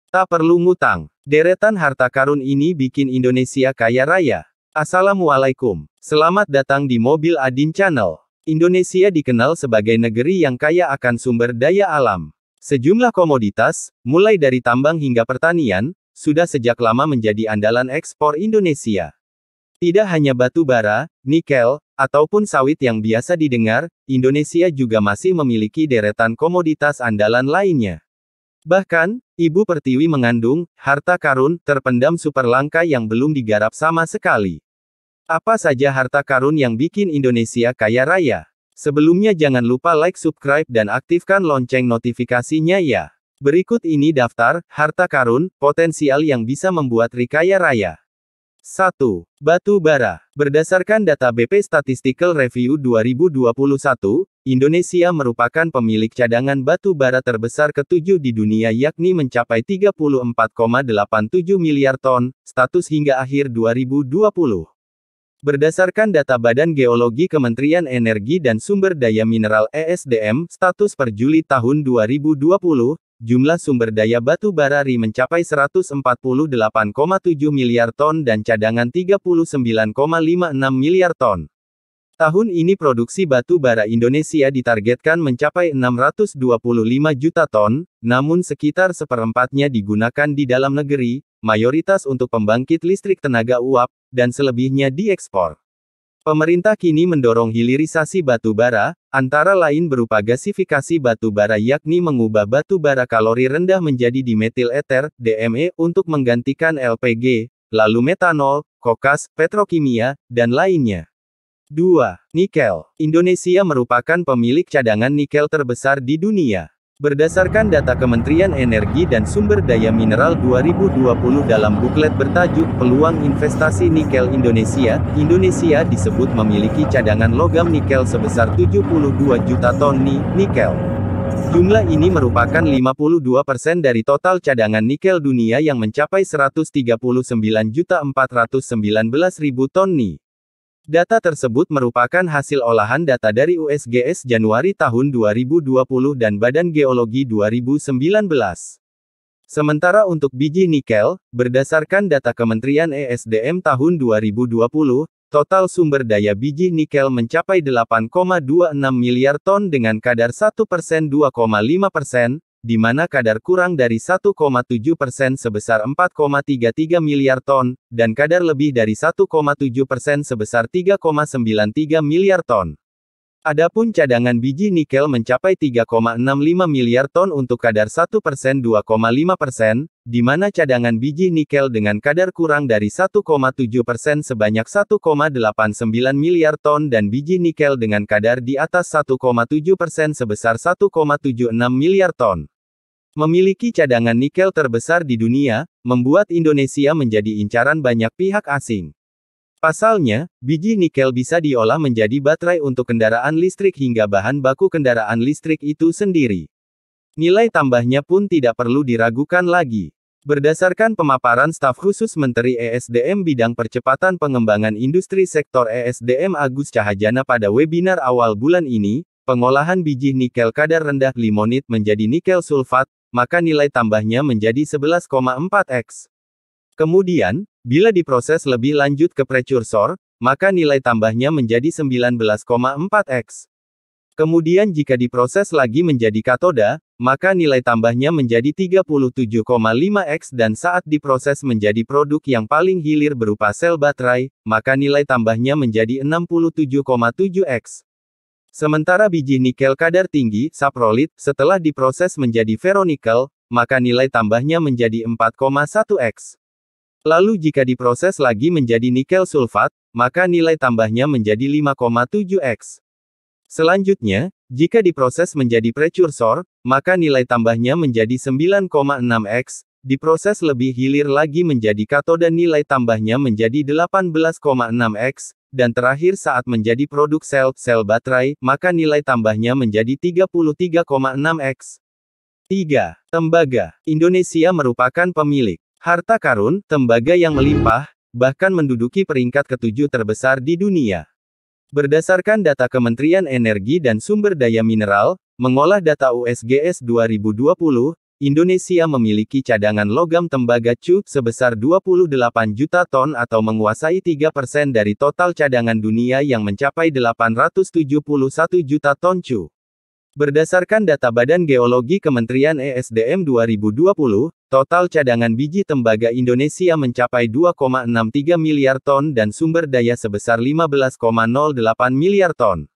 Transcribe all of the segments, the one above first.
Tak perlu ngutang. Deretan harta karun ini bikin Indonesia kaya raya. Assalamualaikum. Selamat datang di Mobil Adin Channel. Indonesia dikenal sebagai negeri yang kaya akan sumber daya alam. Sejumlah komoditas, mulai dari tambang hingga pertanian, sudah sejak lama menjadi andalan ekspor Indonesia. Tidak hanya batu bara, nikel, ataupun sawit yang biasa didengar, Indonesia juga masih memiliki deretan komoditas andalan lainnya. Bahkan, Ibu Pertiwi mengandung harta karun terpendam super langka yang belum digarap sama sekali. Apa saja harta karun yang bikin Indonesia kaya raya? Sebelumnya jangan lupa like, subscribe, dan aktifkan lonceng notifikasinya ya. Berikut ini daftar harta karun potensial yang bisa membuat kaya raya. 1. Batu bara. Berdasarkan data BP Statistical Review 2021, Indonesia merupakan pemilik cadangan batu bara terbesar ke-7 di dunia yakni mencapai 34,87 miliar ton, status hingga akhir 2020. Berdasarkan data Badan Geologi Kementerian Energi dan Sumber Daya Mineral (ESDM), status per Juli tahun 2020, jumlah sumber daya batu bara mencapai 148,7 miliar ton dan cadangan 39,56 miliar ton. Tahun ini produksi batu bara Indonesia ditargetkan mencapai 625 juta ton, namun sekitar seperempatnya digunakan di dalam negeri, mayoritas untuk pembangkit listrik tenaga uap, dan selebihnya diekspor. Pemerintah kini mendorong hilirisasi batu bara, antara lain berupa gasifikasi batu bara yakni mengubah batu bara kalori rendah menjadi dimetil ether, DME, untuk menggantikan LPG, lalu metanol, kokas, petrokimia, dan lainnya. 2. Nikel. Indonesia merupakan pemilik cadangan nikel terbesar di dunia. Berdasarkan data Kementerian Energi dan Sumber Daya Mineral 2020 dalam buklet bertajuk Peluang Investasi Nikel Indonesia, Indonesia disebut memiliki cadangan logam nikel sebesar 72 juta ton nikel. Jumlah ini merupakan 52% dari total cadangan nikel dunia yang mencapai 139.419.000 ton Data tersebut merupakan hasil olahan data dari USGS Januari tahun 2020 dan Badan Geologi 2019. Sementara untuk biji nikel, berdasarkan data Kementerian ESDM tahun 2020, total sumber daya biji nikel mencapai 8,26 miliar ton dengan kadar 1% 2,5%, di mana kadar kurang dari 1,7% sebesar 4,33 miliar ton, dan kadar lebih dari 1,7% sebesar 3,93 miliar ton. Adapun cadangan biji nikel mencapai 3,65 miliar ton untuk kadar 1% 2,5%, di mana cadangan biji nikel dengan kadar kurang dari 1,7% sebanyak 1,89 miliar ton dan biji nikel dengan kadar di atas 1,7% sebesar 1,76 miliar ton. Memiliki cadangan nikel terbesar di dunia, membuat Indonesia menjadi incaran banyak pihak asing. Pasalnya, biji nikel bisa diolah menjadi baterai untuk kendaraan listrik hingga bahan baku kendaraan listrik itu sendiri. Nilai tambahnya pun tidak perlu diragukan lagi. Berdasarkan pemaparan staf khusus Menteri ESDM bidang percepatan pengembangan industri sektor ESDM Agus Cahajana pada webinar awal bulan ini, pengolahan biji nikel kadar rendah limonit menjadi nikel sulfat, maka nilai tambahnya menjadi 11,4x. Kemudian, bila diproses lebih lanjut ke precursor, maka nilai tambahnya menjadi 19,4x. Kemudian jika diproses lagi menjadi katoda, maka nilai tambahnya menjadi 37,5x dan saat diproses menjadi produk yang paling hilir berupa sel baterai, maka nilai tambahnya menjadi 67,7x. Sementara biji nikel kadar tinggi, saprolit, setelah diproses menjadi ferronikel, maka nilai tambahnya menjadi 4,1x. Lalu jika diproses lagi menjadi nikel sulfat, maka nilai tambahnya menjadi 5,7x. Selanjutnya, jika diproses menjadi precursor, maka nilai tambahnya menjadi 9,6x, diproses lebih hilir lagi menjadi katoda nilai tambahnya menjadi 18,6x, dan terakhir saat menjadi produk sel baterai, maka nilai tambahnya menjadi 33,6x. 3. Tembaga. Indonesia merupakan pemilik harta karun, tembaga yang melimpah, bahkan menduduki peringkat ke-7 terbesar di dunia. Berdasarkan data Kementerian Energi dan Sumber Daya Mineral, mengolah data USGS 2020, Indonesia memiliki cadangan logam tembaga cu sebesar 28 juta ton atau menguasai 3% dari total cadangan dunia yang mencapai 871 juta ton cu. Berdasarkan data Badan Geologi Kementerian ESDM 2020, total cadangan biji tembaga Indonesia mencapai 2,63 miliar ton dan sumber daya sebesar 15,08 miliar ton.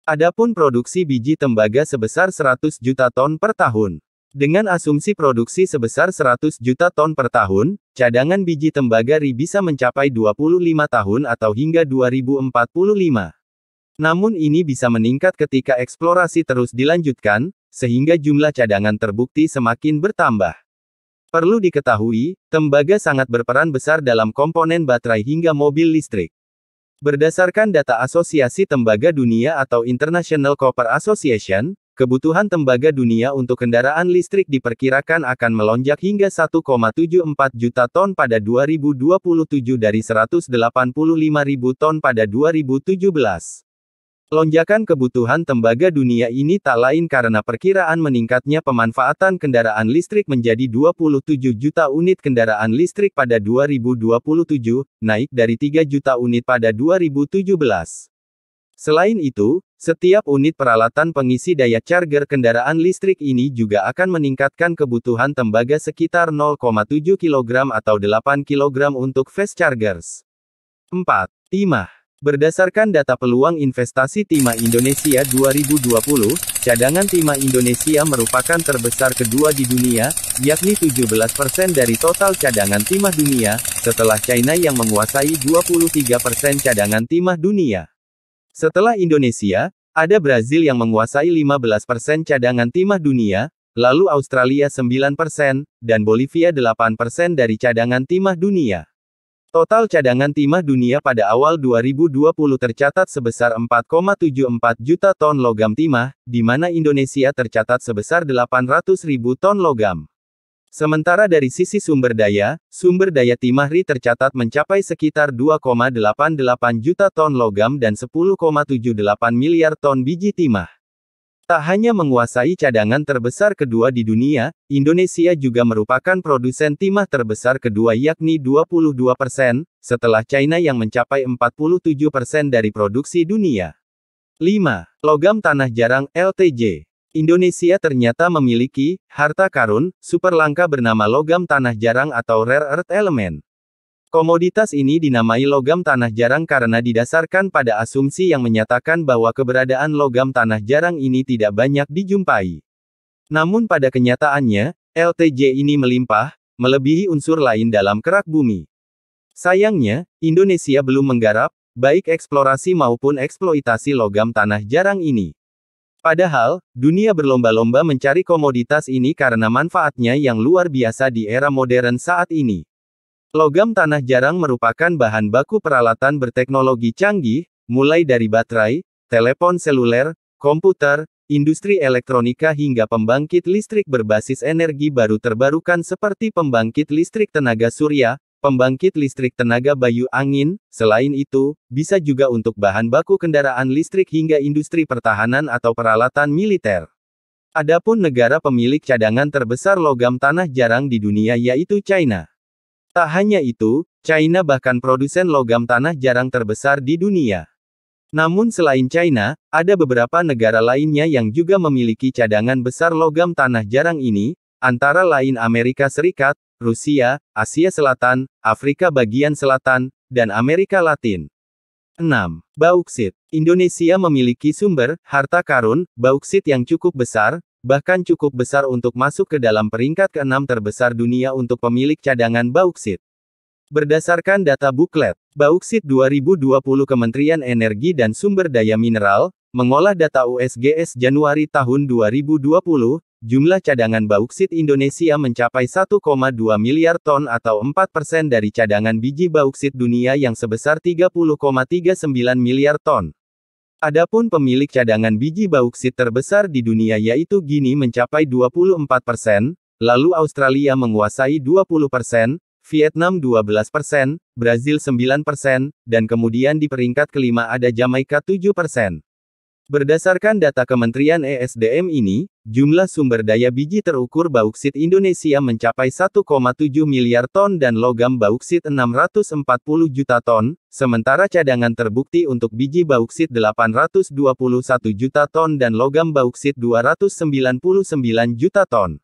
Adapun produksi biji tembaga sebesar 100 juta ton per tahun. Dengan asumsi produksi sebesar 100 juta ton per tahun, cadangan biji tembaga RI bisa mencapai 25 tahun atau hingga 2045. Namun ini bisa meningkat ketika eksplorasi terus dilanjutkan, sehingga jumlah cadangan terbukti semakin bertambah. Perlu diketahui, tembaga sangat berperan besar dalam komponen baterai hingga mobil listrik. Berdasarkan data Asosiasi Tembaga Dunia atau International Copper Association, kebutuhan tembaga dunia untuk kendaraan listrik diperkirakan akan melonjak hingga 1,74 juta ton pada 2027 dari 185.000 ton pada 2017. Lonjakan kebutuhan tembaga dunia ini tak lain karena perkiraan meningkatnya pemanfaatan kendaraan listrik menjadi 27 juta unit kendaraan listrik pada 2027, naik dari 3 juta unit pada 2017. Selain itu, setiap unit peralatan pengisi daya charger kendaraan listrik ini juga akan meningkatkan kebutuhan tembaga sekitar 0,7 kg atau 8 kg untuk fast chargers. 4. Timah. Berdasarkan data peluang investasi timah Indonesia 2020, cadangan timah Indonesia merupakan terbesar kedua di dunia, yakni 17% dari total cadangan timah dunia, setelah China yang menguasai 23% cadangan timah dunia. Setelah Indonesia, ada Brazil yang menguasai 15% cadangan timah dunia, lalu Australia 9%, dan Bolivia 8% dari cadangan timah dunia. Total cadangan timah dunia pada awal 2020 tercatat sebesar 4,74 juta ton logam timah, di mana Indonesia tercatat sebesar 800.000 ton logam. Sementara dari sisi sumber daya timah RI tercatat mencapai sekitar 2,88 juta ton logam dan 10,78 miliar ton biji timah. Tak hanya menguasai cadangan terbesar kedua di dunia, Indonesia juga merupakan produsen timah terbesar kedua yakni 22%, setelah China yang mencapai 47% dari produksi dunia. 5. Logam tanah jarang, LTJ. Indonesia ternyata memiliki harta karun super langka bernama logam tanah jarang atau rare earth element. Komoditas ini dinamai logam tanah jarang karena didasarkan pada asumsi yang menyatakan bahwa keberadaan logam tanah jarang ini tidak banyak dijumpai. Namun pada kenyataannya, LTJ ini melimpah, melebihi unsur lain dalam kerak bumi. Sayangnya, Indonesia belum menggarap, baik eksplorasi maupun eksploitasi logam tanah jarang ini. Padahal, dunia berlomba-lomba mencari komoditas ini karena manfaatnya yang luar biasa di era modern saat ini. Logam tanah jarang merupakan bahan baku peralatan berteknologi canggih, mulai dari baterai, telepon seluler, komputer, industri elektronika hingga pembangkit listrik berbasis energi baru terbarukan seperti pembangkit listrik tenaga surya, pembangkit listrik tenaga bayu angin. Selain itu, bisa juga untuk bahan baku kendaraan listrik hingga industri pertahanan atau peralatan militer. Adapun negara pemilik cadangan terbesar logam tanah jarang di dunia yaitu China. Tak hanya itu, China bahkan produsen logam tanah jarang terbesar di dunia. Namun selain China, ada beberapa negara lainnya yang juga memiliki cadangan besar logam tanah jarang ini, antara lain Amerika Serikat, Rusia, Asia Selatan, Afrika bagian selatan, dan Amerika Latin. 6. Bauksit. Indonesia memiliki sumber harta karun bauksit yang cukup besar, bahkan cukup besar untuk masuk ke dalam peringkat ke-6 terbesar dunia untuk pemilik cadangan bauksit. Berdasarkan data buklet Bauksit 2020 Kementerian Energi dan Sumber Daya Mineral, mengolah data USGS Januari tahun 2020, jumlah cadangan bauksit Indonesia mencapai 1,2 miliar ton atau 4% dari cadangan biji bauksit dunia yang sebesar 30,39 miliar ton. Adapun pemilik cadangan biji bauksit terbesar di dunia yaitu Guinea mencapai 24%, lalu Australia menguasai 20%, Vietnam 12%, Brazil 9%, dan kemudian di peringkat kelima ada Jamaika 7%. Berdasarkan data Kementerian ESDM ini, jumlah sumber daya biji terukur bauksit Indonesia mencapai 1,7 miliar ton dan logam bauksit 640 juta ton, sementara cadangan terbukti untuk biji bauksit 821 juta ton dan logam bauksit 299 juta ton.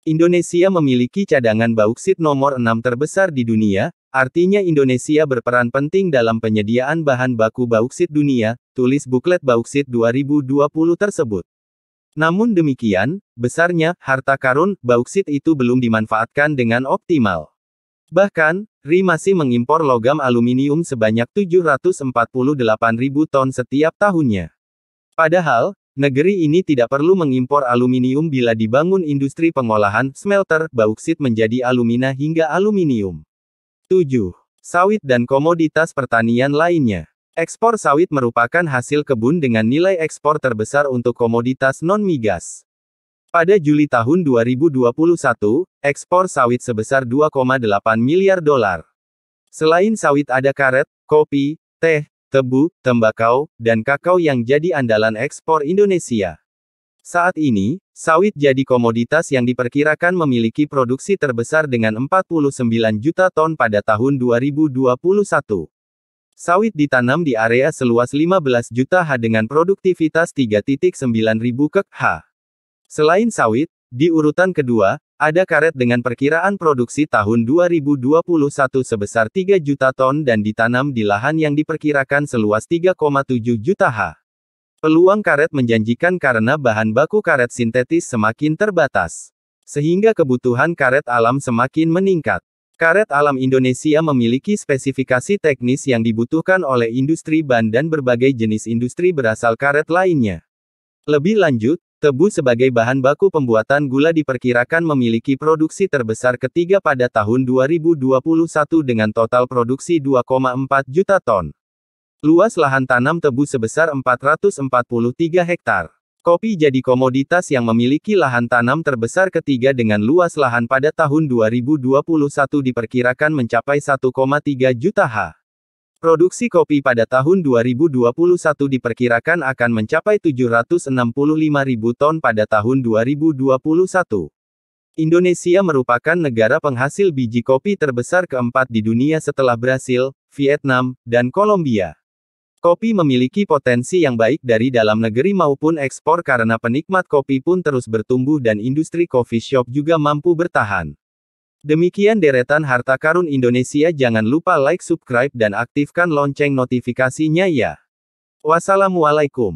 Indonesia memiliki cadangan bauksit nomor 6 terbesar di dunia, artinya Indonesia berperan penting dalam penyediaan bahan baku bauksit dunia, tulis buklet bauksit 2020 tersebut. Namun demikian, besarnya harta karun bauksit itu belum dimanfaatkan dengan optimal. Bahkan, RI masih mengimpor logam aluminium sebanyak 748.000 ton setiap tahunnya. Padahal, negeri ini tidak perlu mengimpor aluminium bila dibangun industri pengolahan smelter bauksit menjadi alumina hingga aluminium. 7. Sawit dan komoditas pertanian lainnya. Ekspor sawit merupakan hasil kebun dengan nilai ekspor terbesar untuk komoditas non-migas. Pada Juli tahun 2021, ekspor sawit sebesar 2,8 miliar dolar. Selain sawit ada karet, kopi, teh, tebu, tembakau, dan kakao yang jadi andalan ekspor Indonesia. Saat ini, sawit jadi komoditas yang diperkirakan memiliki produksi terbesar dengan 49 juta ton pada tahun 2021. Sawit ditanam di area seluas 15 juta ha dengan produktivitas 3,9 ribu kek ha. Selain sawit, di urutan kedua, ada karet dengan perkiraan produksi tahun 2021 sebesar 3 juta ton dan ditanam di lahan yang diperkirakan seluas 3,7 juta ha. Peluang karet menjanjikan karena bahan baku karet sintetis semakin terbatas, sehingga kebutuhan karet alam semakin meningkat. Karet alam Indonesia memiliki spesifikasi teknis yang dibutuhkan oleh industri ban dan berbagai jenis industri berasal karet lainnya. Lebih lanjut, tebu sebagai bahan baku pembuatan gula diperkirakan memiliki produksi terbesar ketiga pada tahun 2021 dengan total produksi 2,4 juta ton. Luas lahan tanam tebu sebesar 443 hektar. Kopi jadi komoditas yang memiliki lahan tanam terbesar ketiga dengan luas lahan pada tahun 2021 diperkirakan mencapai 1,3 juta ha. Produksi kopi pada tahun 2021 diperkirakan akan mencapai 765.000 ton pada tahun 2021. Indonesia merupakan negara penghasil biji kopi terbesar keempat di dunia setelah Brasil, Vietnam, dan Kolombia. Kopi memiliki potensi yang baik dari dalam negeri maupun ekspor karena penikmat kopi pun terus bertumbuh dan industri coffee shop juga mampu bertahan. Demikian deretan harta karun Indonesia, jangan lupa like, subscribe dan aktifkan lonceng notifikasinya ya. Wassalamualaikum.